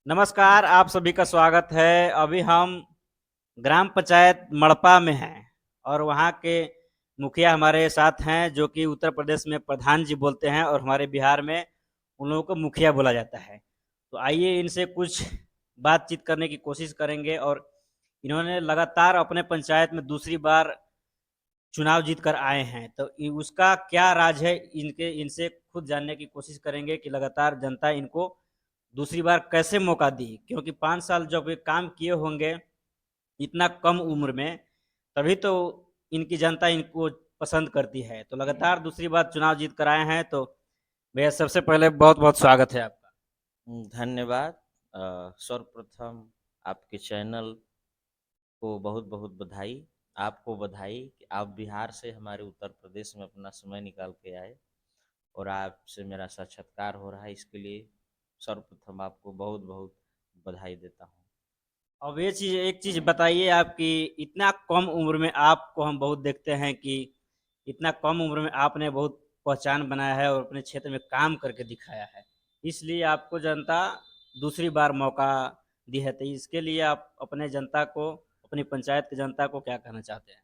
नमस्कार, आप सभी का स्वागत है। अभी हम ग्राम पंचायत मड़पा में हैं और वहाँ के मुखिया हमारे साथ हैं, जो कि उत्तर प्रदेश में प्रधान जी बोलते हैं और हमारे बिहार में उन लोगों को मुखिया बोला जाता है। तो आइए इनसे कुछ बातचीत करने की कोशिश करेंगे और इन्होंने लगातार अपने पंचायत में दूसरी बार चुनाव जीत कर आए हैं, तो उसका क्या राज है, इनके इनसे खुद जानने की कोशिश करेंगे कि लगातार जनता इनको दूसरी बार कैसे मौका दी, क्योंकि 5 साल जब ये काम किए होंगे इतना कम उम्र में, तभी तो इनकी जनता इनको पसंद करती है। तो लगातार दूसरी बार चुनाव जीत कर आए हैं, तो भैया सबसे पहले बहुत बहुत स्वागत है आपका। धन्यवाद। सर्वप्रथम आपके चैनल को बहुत बहुत बधाई। आपको बधाई कि आप बिहार से हमारे उत्तर प्रदेश में अपना समय निकाल के आए और आपसे मेरा साक्षात्कार हो रहा है, इसके लिए सर्वप्रथम आपको बहुत बहुत बधाई देता हूँ। अब ये चीज़ एक चीज़ बताइए, आपकी इतना कम उम्र में आपको हम बहुत देखते हैं कि इतना कम उम्र में आपने बहुत पहचान बनाया है और अपने क्षेत्र में काम करके दिखाया है, इसलिए आपको जनता दूसरी बार मौका दी है। तो इसके लिए आप अपने जनता को, अपनी पंचायत की जनता को क्या कहना चाहते हैं?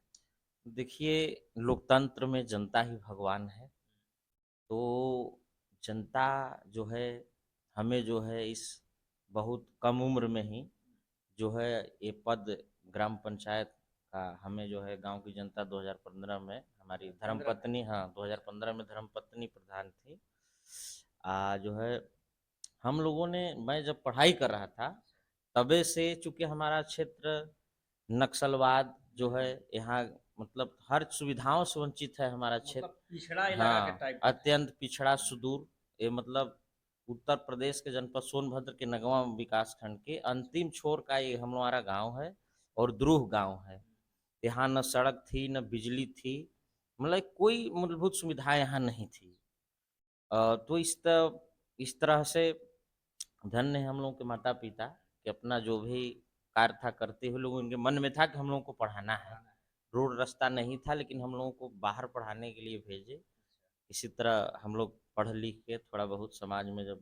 देखिए, लोकतंत्र में जनता ही भगवान है। तो जनता जो है हमें जो है इस बहुत कम उम्र में ही जो है ये पद ग्राम पंचायत का हमें जो है गांव की जनता 2015 में हमारी धर्मपत्नी, हाँ, 2015 में धर्मपत्नी प्रधान थी। जो है हम लोगों ने, मैं जब पढ़ाई कर रहा था तबे से, चूंकि हमारा क्षेत्र नक्सलवाद जो है यहाँ, मतलब हर सुविधाओं से वंचित है हमारा मतलब क्षेत्र। पिछड़ा इलाका के हाँ, टाइप का है। अत्यंत पिछड़ा सुदूर, ये मतलब उत्तर प्रदेश के जनपद सोनभद्र के नगवा विकास खंड के अंतिम छोर का ये हमारा गांव है और द्रोह गांव है। यहाँ न सड़क थी, न बिजली थी, मतलब कोई मूलभूत सुविधा यहाँ नहीं थी। तो इस तरह से धन्य है हम लोगों के माता पिता कि अपना जो भी कार्य था करते हुए लोग, उनके मन में था कि हम लोगों को पढ़ाना है। रोड रास्ता नहीं था लेकिन हम लोगों को बाहर पढ़ाने के लिए भेजे। इसी तरह हम लोग पढ़ लिख के थोड़ा बहुत समाज में जब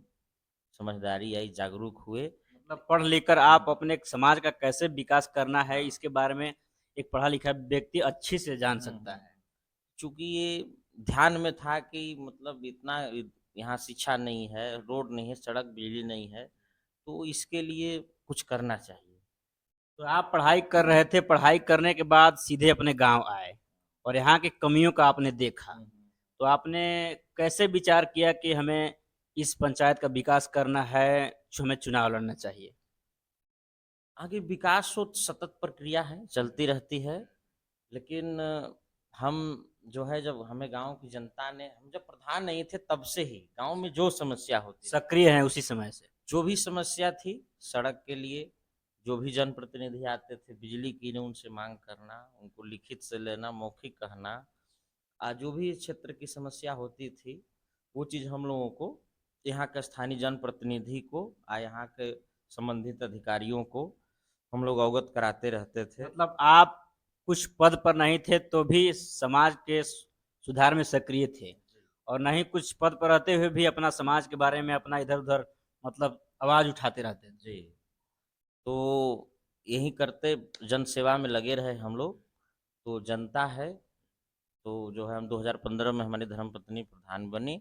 समझदारी आई, जागरूक हुए। मतलब पढ़ लिख कर आप अपने समाज का कैसे विकास करना है, इसके बारे में एक पढ़ा लिखा व्यक्ति अच्छी से जान सकता है। चूंकि ये ध्यान में था कि मतलब इतना यहाँ शिक्षा नहीं है, रोड नहीं है, सड़क बिजली नहीं है, तो इसके लिए कुछ करना चाहिए। तो आप पढ़ाई कर रहे थे, पढ़ाई करने के बाद सीधे अपने गांव आए और यहाँ की कमियों का आपने देखा, तो आपने कैसे विचार किया कि हमें इस पंचायत का विकास करना है, हमें चुनाव लड़ना चाहिए? आगे विकास तो सतत प्रक्रिया है, चलती रहती है। लेकिन हम जो है, जब हमें गांव की जनता ने, हम जब प्रधान नहीं थे तब से ही गांव में जो समस्या होती थी, सक्रिय हैं उसी समय से। जो भी समस्या थी, सड़क के लिए जो भी जनप्रतिनिधि आते थे, बिजली की ने उनसे मांग करना, उनको लिखित से लेना, मौखिक कहना, जो भी क्षेत्र की समस्या होती थी वो चीज़ हम लोगों को, यहाँ के स्थानीय जनप्रतिनिधि को, यहाँ के संबंधित अधिकारियों को हम लोग अवगत कराते रहते थे। मतलब आप कुछ पद पर नहीं थे तो भी समाज के सुधार में सक्रिय थे, और नहीं कुछ पद पर रहते हुए भी अपना समाज के बारे में अपना इधर उधर मतलब आवाज उठाते रहते थे। जी। तो यही करते जन सेवा में लगे रहे हम लोग। तो जनता है, तो जो है हम 2015 में हमारी धर्मपत्नी प्रधान बनी।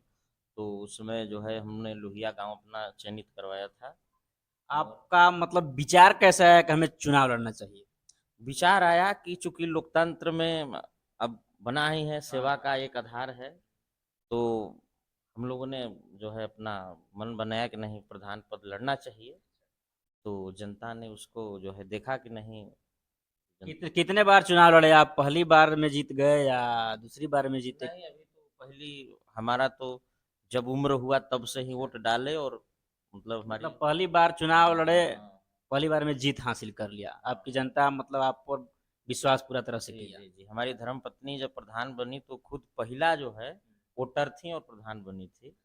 तो उसमें जो है हमने लोहिया गांव अपना चयनित करवाया था। और आपका मतलब विचार कैसा है कि हमें चुनाव लड़ना चाहिए? विचार आया कि चूंकि लोकतंत्र में अब बना ही है, सेवा का एक आधार है, तो हम लोगों ने जो है अपना मन बनाया कि नहीं, प्रधान पद लड़ना चाहिए। तो जनता ने उसको जो है देखा कि नहीं। कितने बार चुनाव लड़े आप? पहली बार में जीत गए या दूसरी बार में जीते? नहीं, अभी तो पहली, हमारा तो जब उम्र हुआ तब से ही वोट डाले और मतलब हमारी, मतलब पहली बार चुनाव लड़े, हाँ, पहली बार में जीत हासिल कर लिया, आपकी जनता मतलब आप पर विश्वास पूरा तरह से जी किया। जी जी, हमारी धर्मपत्नी जब प्रधान बनी तो खुद पहला जो है वोटर थी और प्रधान बनी थी।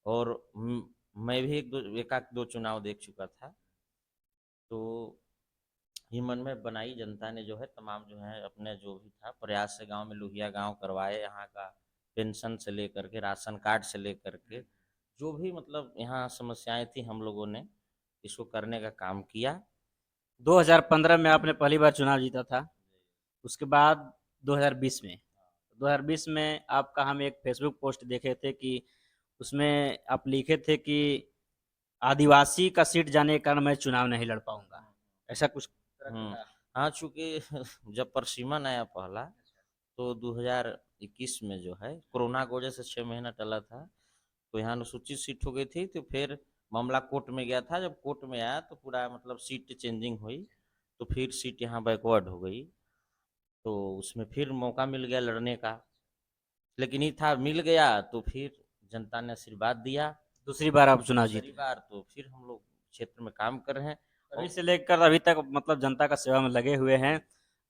और मैं भी एक आध दो चुनाव देख चुका था। तो ही मन में बनाई, जनता ने जो है तमाम जो है अपने जो भी था प्रयास से गांव में लोहिया गांव करवाए। यहाँ का पेंशन से लेकर के, राशन कार्ड से लेकर के, जो भी मतलब यहाँ समस्याएं थी हम लोगों ने इसको करने का काम किया। 2015 में आपने पहली बार चुनाव जीता था, उसके बाद 2020 में 2020 में आपका हम एक फेसबुक पोस्ट देखे थे कि उसमें आप लिखे थे कि आदिवासी का सीट जाने के कारण मैं चुनाव नहीं लड़ पाऊंगा, ऐसा कुछ तरह का हम्म। था। हाँ, चूंकि जब परसिमन आया पहला, तो 2021 में जो है कोरोना की वजह से 6 महीना टला था, तो यहाँ अनुसूचित सीट हो गई थी। तो फिर मामला कोर्ट में गया था, जब कोर्ट में आया तो पूरा मतलब सीट चेंजिंग हुई, तो फिर सीट यहाँ बैकवर्ड हो गई। तो उसमें फिर मौका मिल गया लड़ने का, लेकिन ये था मिल गया तो फिर जनता ने आशीर्वाद दिया। दूसरी बार आप चुनाव दूसरी जीते, बार तो फिर हम लोग क्षेत्र में काम कर रहे हैं। तभी और से लेकर अभी तक मतलब जनता का सेवा में लगे हुए हैं।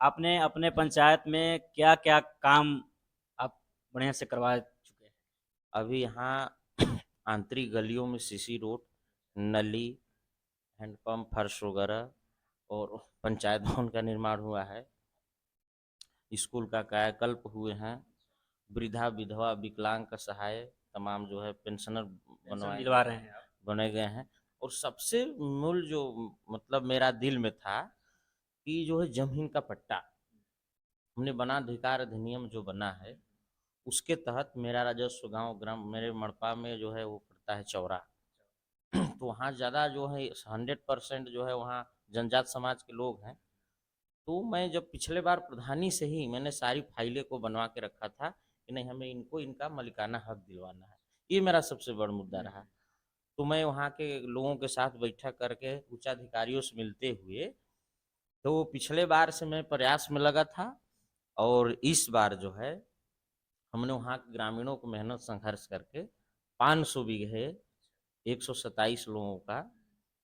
आपने अपने पंचायत में क्या क्या काम आप बढ़िया से करवा चुके हैं? अभी यहाँ आंतरिक गलियों में सीसी रोड, नली, हैंडपंप, फर्श वगैरह, और पंचायत भवन का निर्माण हुआ है। स्कूल का कायाकल्प हुए हैं। वृद्धा विधवा विकलांग का सहाय तमाम जो है पेंशनर पेंशन बनवाए दिलवा रहे हैं आप? बने गए हैं। और सबसे मूल जो मतलब मेरा दिल में था कि जो है जमीन का पट्टा, हमने वनाधिकार अधिनियम जो बना है उसके तहत मेरा राजस्व गांव ग्राम मेरे मड़पा में जो है वो पड़ता है चौरा। तो वहाँ ज़्यादा जो है 100% जो है वहाँ जनजात समाज के लोग हैं। तो मैं जब पिछले बार प्रधानी से ही मैंने सारी फाइलें को बनवा के रखा था कि नहीं, हमें इनको इनका मालिकाना हक दिलवाना है। ये मेरा सबसे बड़ा मुद्दा रहा। तो मैं वहाँ के लोगों के साथ बैठक करके उच्चाधिकारियों से मिलते हुए, तो पिछले बार से मैं प्रयास में लगा था। और इस बार जो है हमने वहाँ के ग्रामीणों को मेहनत संघर्ष करके 500 बीघे 127 लोगों का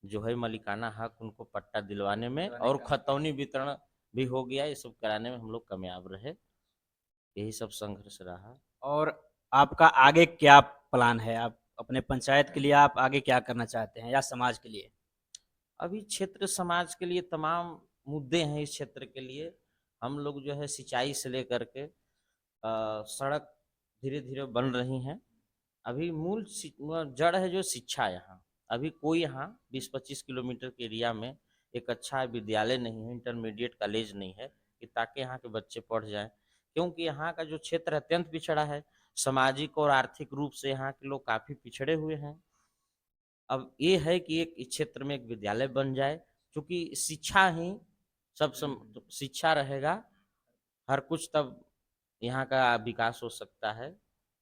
जो है मालिकाना हक उनको पट्टा दिलवाने में, और खतौनी वितरण भी हो गया। ये सब कराने में हम लोग कामयाब रहे। यही सब संघर्ष रहा। और आपका आगे क्या प्लान है? आप अपने पंचायत के लिए आप आगे क्या करना चाहते हैं या समाज के लिए? अभी क्षेत्र समाज के लिए तमाम मुद्दे हैं। इस क्षेत्र के लिए हम लोग जो है सिंचाई से लेकर के सड़क धीरे धीरे बन रही हैं। अभी मूल जड़ है जो शिक्षा। यहाँ अभी कोई यहाँ 20-25 किलोमीटर के एरिया में एक अच्छा विद्यालय नहीं है, इंटरमीडिएट कॉलेज नहीं है कि ताकि यहाँ के बच्चे पढ़ जाएं। क्योंकि यहाँ का जो क्षेत्र अत्यंत पिछड़ा है, सामाजिक और आर्थिक रूप से यहाँ के लोग काफ़ी पिछड़े हुए हैं। अब ये है कि एक इस क्षेत्र में एक विद्यालय बन जाए, क्योंकि शिक्षा ही शिक्षा रहेगा हर कुछ, तब यहाँ का विकास हो सकता है।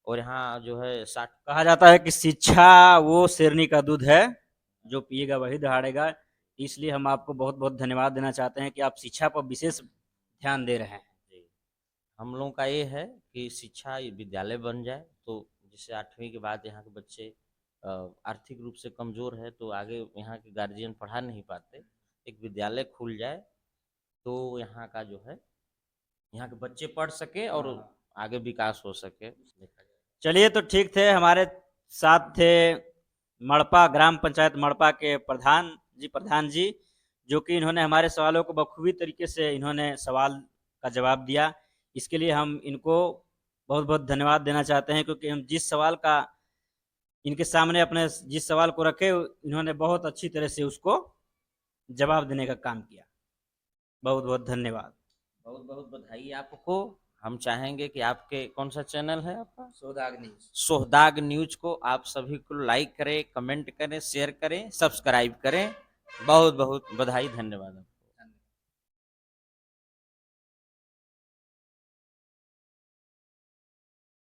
और यहाँ जो है 60। कहा जाता है कि शिक्षा वो शेरनी का दूध है, जो पिएगा वही दहाड़ेगा। इसलिए हम आपको बहुत-बहुत धन्यवाद देना चाहते हैं कि आप शिक्षा पर विशेष ध्यान दे रहे हैं। जी, हम लोगों का ये है कि शिक्षा विद्यालय बन जाए, तो जैसे 8वीं के बाद यहाँ के बच्चे आर्थिक रूप से कमज़ोर है तो आगे यहाँ के गार्जियन पढ़ा नहीं पाते। एक विद्यालय खुल जाए तो यहाँ का जो है यहाँ के बच्चे पढ़ सके और आगे विकास हो सके। देखा जाए। चलिए तो ठीक थे, हमारे साथ थे मड़पा ग्राम पंचायत मड़पा के प्रधान जी, जो कि इन्होंने हमारे सवालों को बखूबी तरीके से इन्होंने सवाल का जवाब दिया। इसके लिए हम इनको बहुत-बहुत धन्यवाद देना चाहते हैं, क्योंकि हम जिस सवाल का इनके सामने अपने जिस सवाल को रखे, इन्होंने बहुत अच्छी तरह से उसको जवाब देने का काम किया। बहुत-बहुत धन्यवाद। बहुत बहुत बधाई आपको। हम चाहेंगे कि आपके कौन सा चैनल है आपका? सोदाग न्यूज़। सोहदाग न्यूज को आप सभी को लाइक करें, कमेंट करें, शेयर करें, सब्सक्राइब करें। बहुत बहुत बधाई, धन्यवाद।